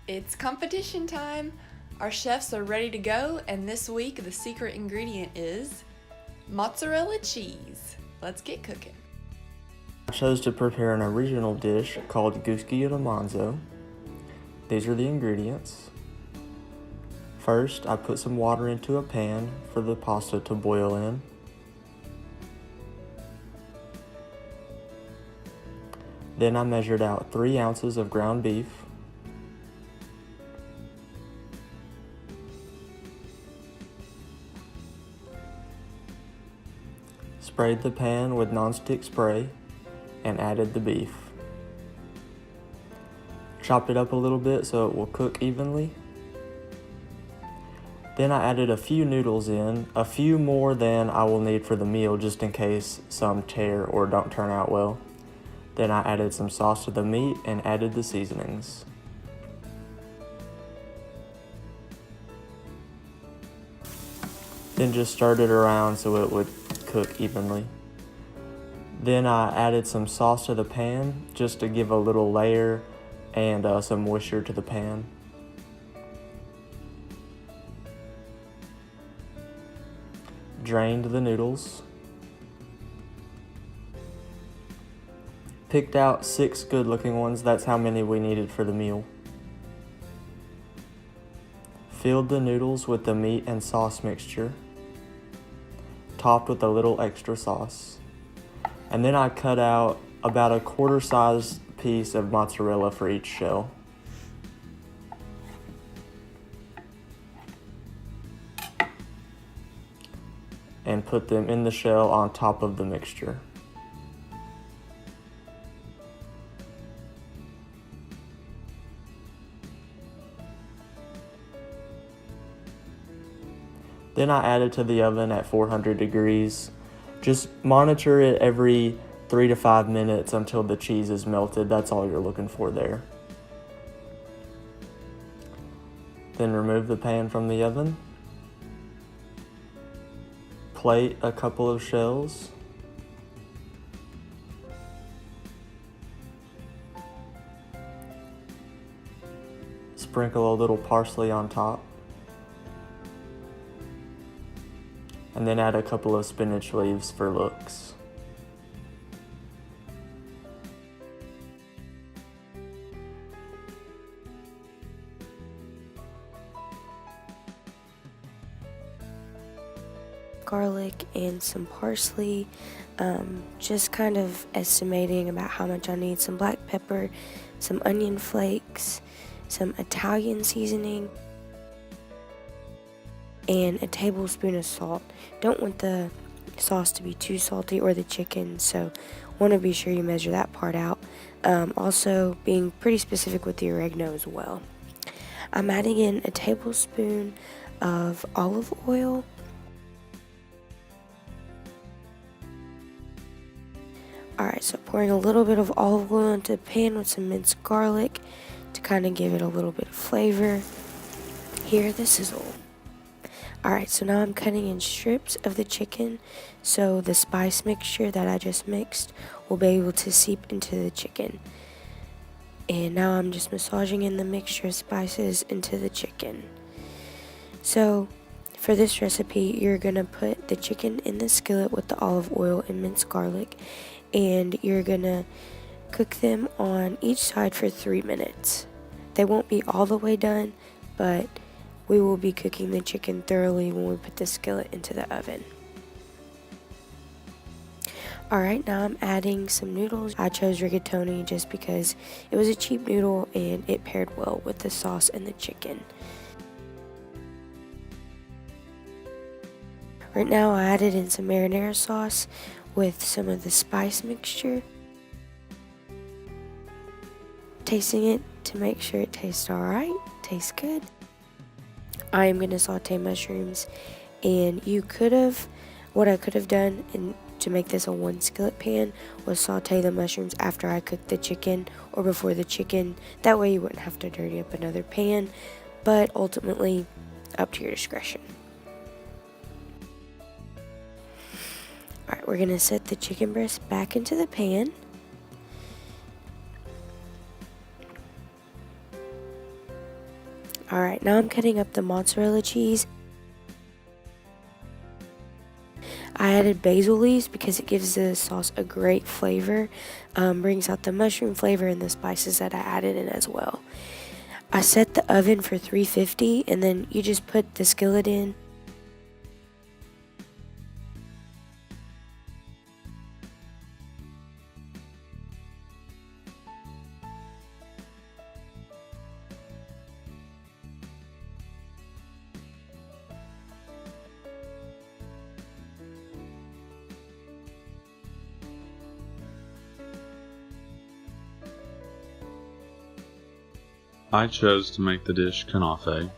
It's competition time! Our chefs are ready to go, and this week the secret ingredient is mozzarella cheese. Let's get cooking. I chose to prepare an original dish called guschi di manzo. These are the ingredients. First, I put some water into a pan for the pasta to boil in. Then I measured out 3 ounces of ground beef. Sprayed the pan with nonstick spray and added the beef. Chopped it up a little bit so it will cook evenly. Then I added a few noodles in, a few more than I will need for the meal just in case some tear or don't turn out well. Then I added some sauce to the meat and added the seasonings. Then just stirred it around so it would cook evenly. Then I added some sauce to the pan just to give a little layer and some moisture to the pan. Drained the noodles. Picked out 6 good looking ones, that's how many we needed for the meal. Filled the noodles with the meat and sauce mixture. Topped with a little extra sauce. And then I cut out about a quarter-sized piece of mozzarella for each shell. And put them in the shell on top of the mixture. Then I added to the oven at 400 degrees. Just monitor it every 3 to 5 minutes until the cheese is melted. That's all you're looking for there. Then remove the pan from the oven. Plate a couple of shells. Sprinkle a little parsley on top. And then add a couple of spinach leaves for looks. Garlic and some parsley, just kind of estimating about how much I need. Some black pepper, some onion flakes, some Italian seasoning, and a tablespoon of salt. Don't want the sauce to be too salty or the chicken, so want to be sure you measure that part out. Also being pretty specific with the oregano as well. I'm adding in a tablespoon of olive oil. Alright, so pouring a little bit of olive oil into the pan with some minced garlic to kind of give it a little bit of flavor. Hear the sizzle. Alright, so now I'm cutting in strips of the chicken so the spice mixture that I just mixed will be able to seep into the chicken. And now I'm just massaging in the mixture of spices into the chicken. So for this recipe, you're going to put the chicken in the skillet with the olive oil and minced garlic, and you're going to cook them on each side for 3 minutes. They won't be all the way done, but we will be cooking the chicken thoroughly when we put the skillet into the oven. Alright, now I'm adding some noodles. I chose rigatoni just because it was a cheap noodle and it paired well with the sauce and the chicken. Right now I added in some marinara sauce with some of the spice mixture. Tasting it to make sure it tastes alright, tastes good. I am going to saute mushrooms, and what I could have done to make this a 1 skillet pan was saute the mushrooms after I cooked the chicken or before the chicken. That way you wouldn't have to dirty up another pan, but ultimately up to your discretion. Alright, we're gonna set the chicken breast back into the pan. Alright, now I'm cutting up the mozzarella cheese. I added basil leaves because it gives the sauce a great flavor, brings out the mushroom flavor and the spices that I added in as well. I set the oven for 350 and then you just put the skillet in. I chose to make the dish knafe.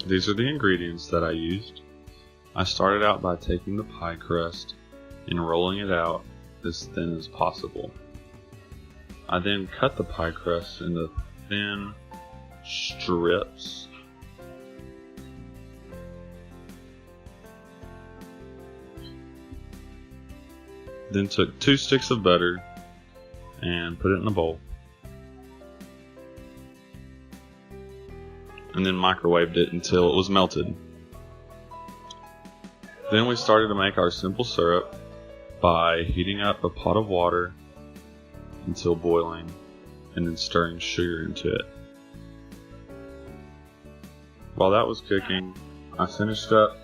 These are the ingredients that I used. I started out by taking the pie crust and rolling it out as thin as possible. I then cut the pie crust into thin strips. Then took 2 sticks of butter and put it in a bowl. And then microwaved it until it was melted. Then we started to make our simple syrup by heating up a pot of water until boiling and then stirring sugar into it. While that was cooking, I finished up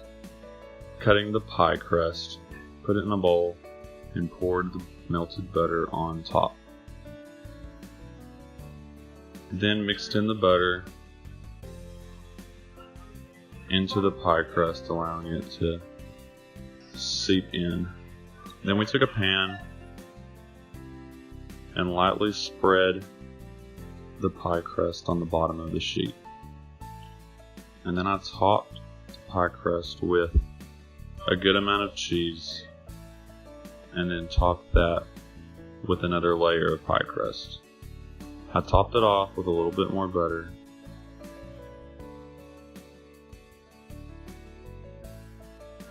cutting the pie crust, put it in a bowl, and poured the melted butter on top. Then mixed in the butter into the pie crust, allowing it to seep in. Then we took a pan and lightly spread the pie crust on the bottom of the sheet. And then I topped the pie crust with a good amount of cheese and then topped that with another layer of pie crust. I topped it off with a little bit more butter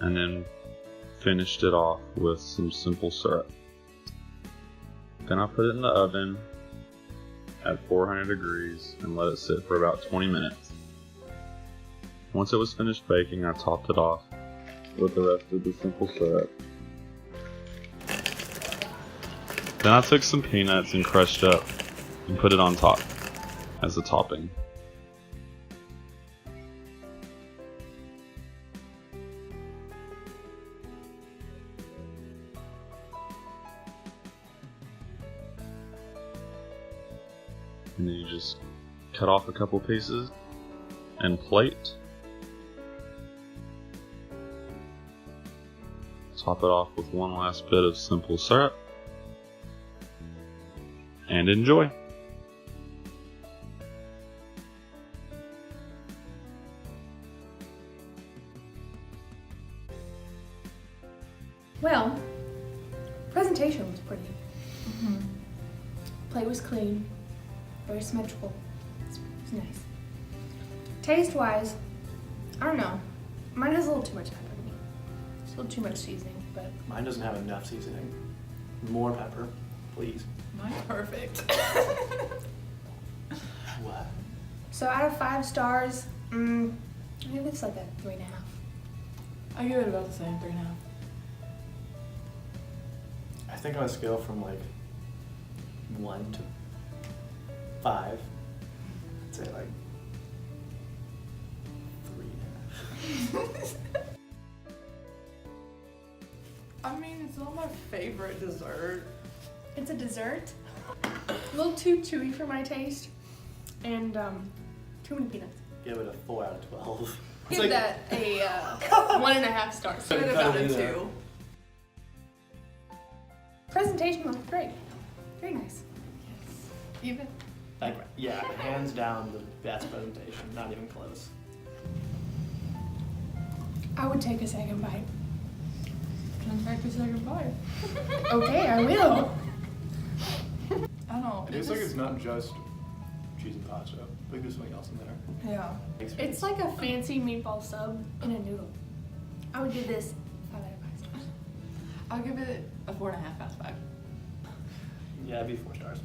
and then finished it off with some simple syrup. Then I put it in the oven at 400 degrees and let it sit for about 20 minutes. Once it was finished baking, I topped it off with the rest of the simple syrup. Then I took some peanuts and crushed up and put it on top as a topping. And then you just cut off a couple pieces and plate. Top it off with one last bit of simple syrup. And enjoy. Well, presentation was pretty. Plate was clean, very symmetrical. It's nice. Taste-wise, I don't know. Mine has a little too much pepper to me. It's a little too much seasoning, but Mine doesn't have enough seasoning. More pepper, please. Mine's perfect. What? so out of 5 stars, I give this like a 3.5. I give it about the same, 3.5. I think on a scale from like 1 to 5, I'd say like 3.5. I mean, it's not my favorite dessert. It's a dessert. A little too chewy for my taste, and too many peanuts. Give it a 4 out of 12. Give that a 1.5 stars. Give it about a 2. Presentation was great. Very nice. Even. Like, yeah, hands down the best presentation. Not even close. I would take a second bite. Can I take a second bite? Okay, I will. I don't know. It tastes like it's not just cheese and pasta. Like there's something else in there. Yeah. It's like a fancy meatball sub in a noodle. I would give this 5 out of 5 stars. I'll give it a 4.5 out of 5. Yeah, it'd be 4 stars.